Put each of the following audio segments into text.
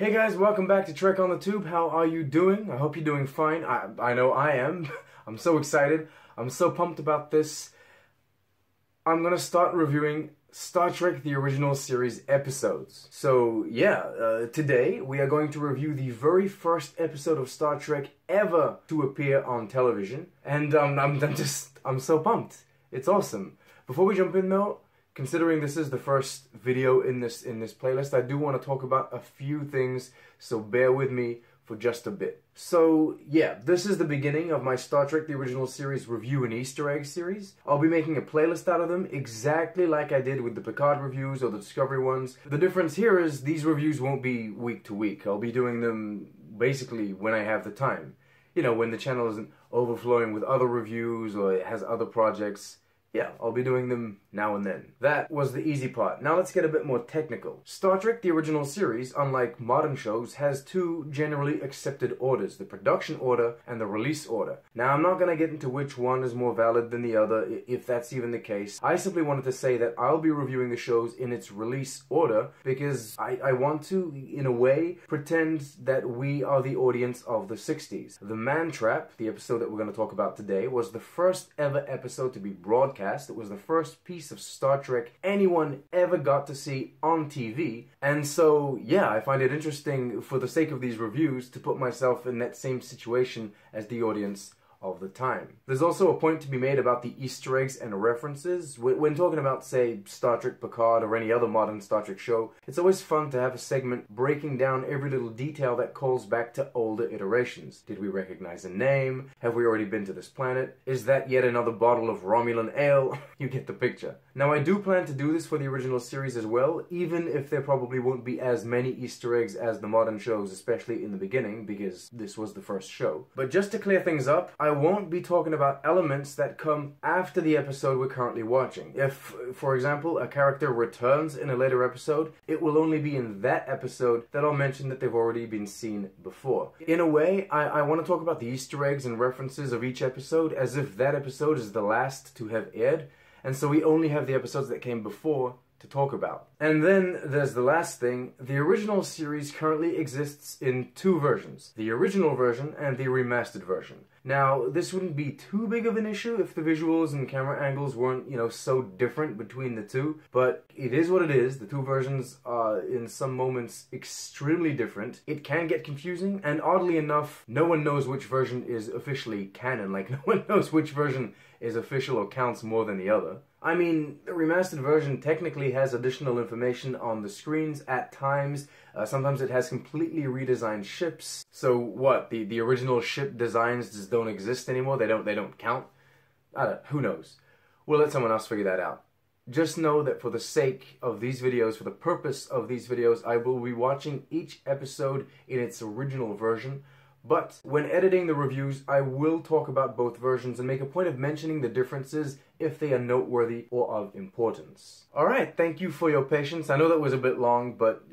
Hey guys, welcome back to Trek on the Tube. How are you doing? I hope you're doing fine. I know I am. I'm so excited. I'm so pumped about this. I'm gonna start reviewing Star Trek The Original Series episodes. So yeah, today we are going to review the very first episode of Star Trek ever to appear on television. And I'm so pumped. It's awesome. Before we jump in though, considering this is the first video in this playlist, I do want to talk about a few things, so bear with me for just a bit. So yeah, this is the beginning of my Star Trek The Original Series review and Easter egg series. I'll be making a playlist out of them exactly like I did with the Picard reviews or the Discovery ones. The difference here is these reviews won't be week to week. I'll be doing them basically when I have the time. You know, when the channel isn't overflowing with other reviews or it has other projects. Yeah, I'll be doing them now and then. That was the easy part. Now let's get a bit more technical. Star Trek The Original Series, unlike modern shows, has two generally accepted orders, the production order and the release order. Now I'm not going to get into which one is more valid than the other, if that's even the case. I simply wanted to say that I'll be reviewing the shows in its release order because I want to, in a way, pretend that we are the audience of the 60s. The Man Trap, the episode that we're going to talk about today, was the first ever episode to be broadcast. It was the first piece of Star Trek anyone ever got to see on TV, and so yeah, I find it interesting for the sake of these reviews to put myself in that same situation as the audience of the time. There's also a point to be made about the Easter eggs and references. When talking about, say, Star Trek Picard or any other modern Star Trek show, it's always fun to have a segment breaking down every little detail that calls back to older iterations. Did we recognize a name? Have we already been to this planet? Is that yet another bottle of Romulan ale? You get the picture. Now I do plan to do this for the original series as well, even if there probably won't be as many Easter eggs as the modern shows, especially in the beginning, because this was the first show. But just to clear things up, I won't be talking about elements that come after the episode we're currently watching. If, for example, a character returns in a later episode, it will only be in that episode that I'll mention that they've already been seen before. In a way, I want to talk about the Easter eggs and references of each episode as if that episode is the last to have aired, and so we only have the episodes that came before to talk about. And then there's the last thing. The original series currently exists in two versions, the original version and the remastered version. Now, this wouldn't be too big of an issue if the visuals and camera angles weren't, you know, so different between the two, but it is what it is. The two versions are, in some moments, extremely different. It can get confusing, and oddly enough, no one knows which version is officially canon. Like, no one knows which version is official or counts more than the other. I mean, the remastered version technically has additional information on the screens at times. Sometimes it has completely redesigned ships. So what? The original ship designs just don't exist anymore? They don't count? Who knows? We'll let someone else figure that out. Just know that for the sake of these videos, for the purpose of these videos, I will be watching each episode in its original version. But when editing the reviews, I will talk about both versions and make a point of mentioning the differences if they are noteworthy or of importance. Alright, thank you for your patience. I know that was a bit long, but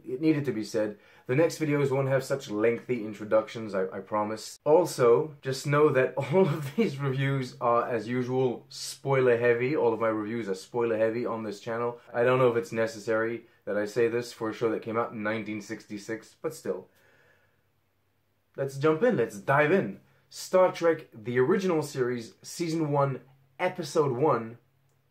it needed to be said. The next videos won't have such lengthy introductions, I promise. Also, just know that all of these reviews are, as usual, spoiler heavy. All of my reviews are spoiler heavy on this channel. I don't know if it's necessary that I say this for a show that came out in 1966, but still. Let's jump in, let's dive in. Star Trek The Original Series, Season 1, Episode 1,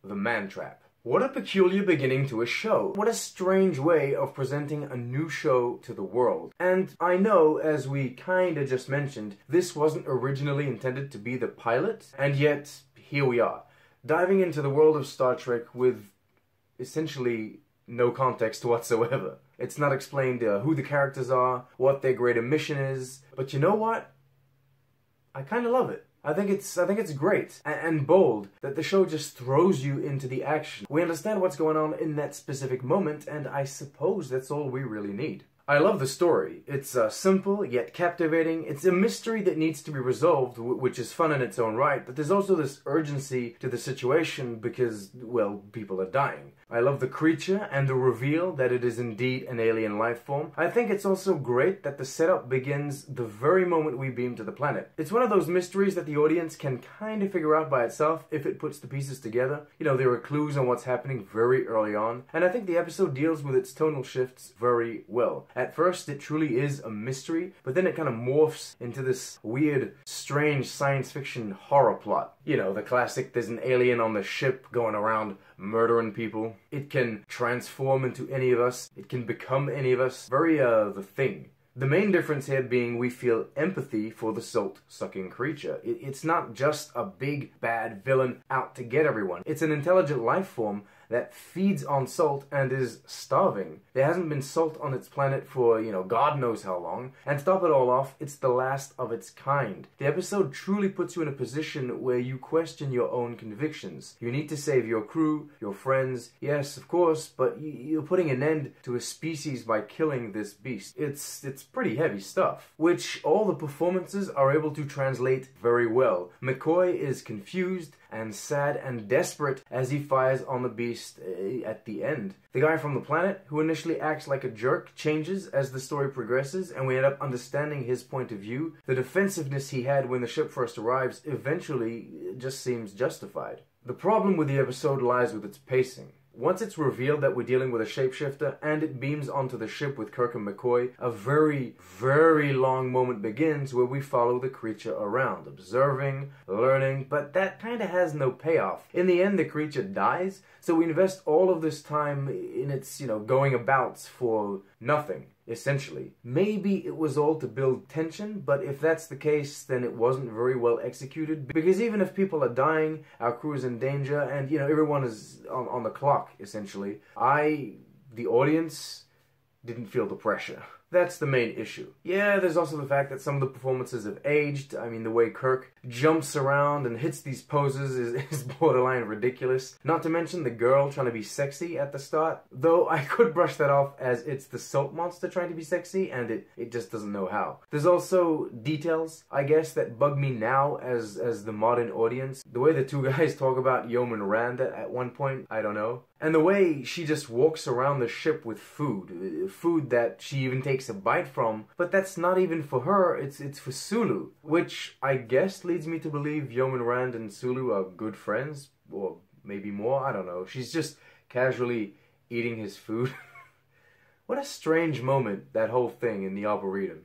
The Man Trap. What a peculiar beginning to a show. What a strange way of presenting a new show to the world. And I know, as we kinda just mentioned, this wasn't originally intended to be the pilot, and yet, here we are, diving into the world of Star Trek with essentially no context whatsoever. It's not explained who the characters are, what their greater mission is, but you know what? I kind of love it. I think it's great and bold that the show just throws you into the action. We understand what's going on in that specific moment, and I suppose that's all we really need. I love the story. It's simple yet captivating. It's a mystery that needs to be resolved, which is fun in its own right, but there's also this urgency to the situation because, well, people are dying. I love the creature and the reveal that it is indeed an alien life form. I think it's also great that the setup begins the very moment we beam to the planet. It's one of those mysteries that the audience can kind of figure out by itself if it puts the pieces together. You know, there are clues on what's happening very early on, and I think the episode deals with its tonal shifts very well. At first, it truly is a mystery, but then it kind of morphs into this weird, strange science fiction horror plot. You know, the classic, there's an alien on the ship going around murdering people. It can transform into any of us. It can become any of us. Very, The Thing. The main difference here being we feel empathy for the salt-sucking creature. It's not just a big, bad villain out to get everyone. It's an intelligent life form that feeds on salt and is starving. There hasn't been salt on its planet for, God knows how long. And to top it all off, it's the last of its kind. The episode truly puts you in a position where you question your own convictions. You need to save your crew, your friends, yes, of course, but you're putting an end to a species by killing this beast. It's pretty heavy stuff, which all the performances are able to translate very well. McCoy is confused and sad and desperate as he fires on the beast at the end. The guy from the planet, who initially acts like a jerk, changes as the story progresses, and we end up understanding his point of view. The defensiveness he had when the ship first arrives eventually just seems justified. The problem with the episode lies with its pacing. Once it's revealed that we're dealing with a shapeshifter and it beams onto the ship with Kirk and McCoy, a very, very long moment begins where we follow the creature around, observing, learning, but that kind of has no payoff. In the end, the creature dies, so we invest all of this time in its, going abouts for nothing. Essentially. Maybe it was all to build tension, but if that's the case, then it wasn't very well executed. Because even if people are dying, our crew is in danger, and, everyone is on the clock, essentially, the audience, didn't feel the pressure. That's the main issue. Yeah, there's also the fact that some of the performances have aged. I mean, the way Kirk jumps around and hits these poses is borderline ridiculous. Not to mention the girl trying to be sexy at the start. Though I could brush that off as it's the salt monster trying to be sexy, and it just doesn't know how. There's also details, I guess, that bug me now as the modern audience. The way the two guys talk about Yeoman Rand at one point, I don't know. And the way she just walks around the ship with food that she even takes a bite from, but that's not even for her, it's for Sulu, which I guess leads me to believe Yeoman Rand and Sulu are good friends, or maybe more, I don't know. She's just casually eating his food. What a strange moment, that whole thing in the Arboretum.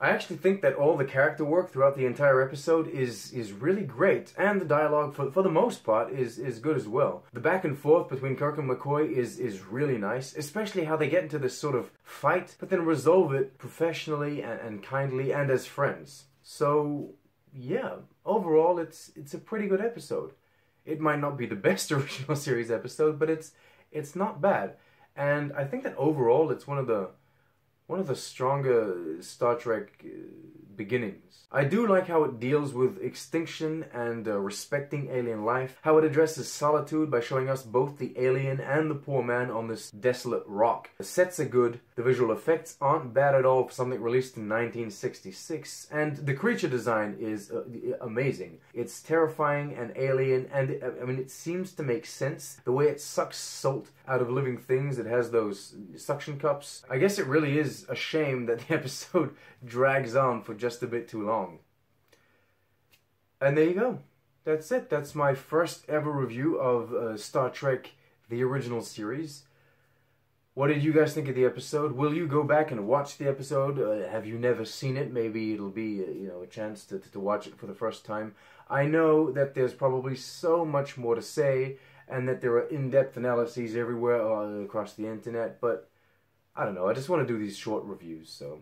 I actually think that all the character work throughout the entire episode is really great, and the dialogue, for the most part, is good as well. The back and forth between Kirk and McCoy is really nice, especially how they get into this sort of fight, but then resolve it professionally and kindly and as friends. So, yeah, overall, it's a pretty good episode. It might not be the best original series episode, but it's not bad. And I think that overall, it's one of the stronger Star Trek beginnings. I do like how it deals with extinction and respecting alien life, how it addresses solitude by showing us both the alien and the poor man on this desolate rock. The sets are good, the visual effects aren't bad at all for something released in 1966, and the creature design is amazing. It's terrifying and alien, and it seems to make sense. The way it sucks salt out of living things, it has those suction cups. I guess it really is a shame that the episode drags on for just a bit too long. And there you go. That's it. That's my first ever review of Star Trek, the original series. What did you guys think of the episode? Will you go back and watch the episode? Have you never seen it? Maybe it'll be a chance to watch it for the first time. I know that there's probably so much more to say, and that there are in-depth analyses everywhere across the internet, but I don't know. I just want to do these short reviews, so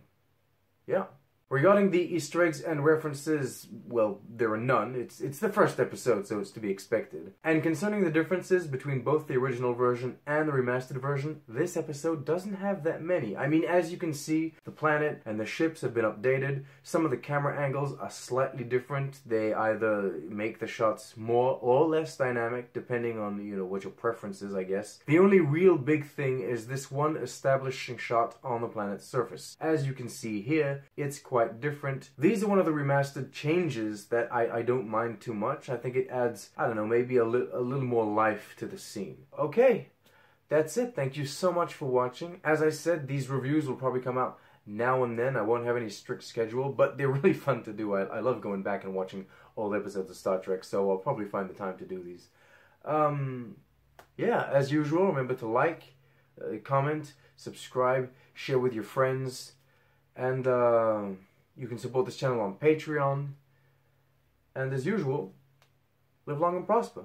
yeah. Regarding the Easter eggs and references, well, there are none. It's the first episode, so it's to be expected. And concerning the differences between both the original version and the remastered version, this episode doesn't have that many. I mean, as you can see, the planet and the ships have been updated. Some of the camera angles are slightly different. They either make the shots more or less dynamic, depending on, what your preference is, I guess. The only real big thing is this one establishing shot on the planet's surface. As you can see here, it's quite quite different. These are one of the remastered changes that I don't mind too much. I think it adds, I don't know, maybe a little more life to the scene. Okay, that's it. Thank you so much for watching. As I said, these reviews will probably come out now and then. I won't have any strict schedule, but they're really fun to do. I love going back and watching old episodes of Star Trek, so I'll probably find the time to do these. Yeah, as usual, remember to like, comment, subscribe, share with your friends, and you can support this channel on Patreon. And as usual, live long and prosper.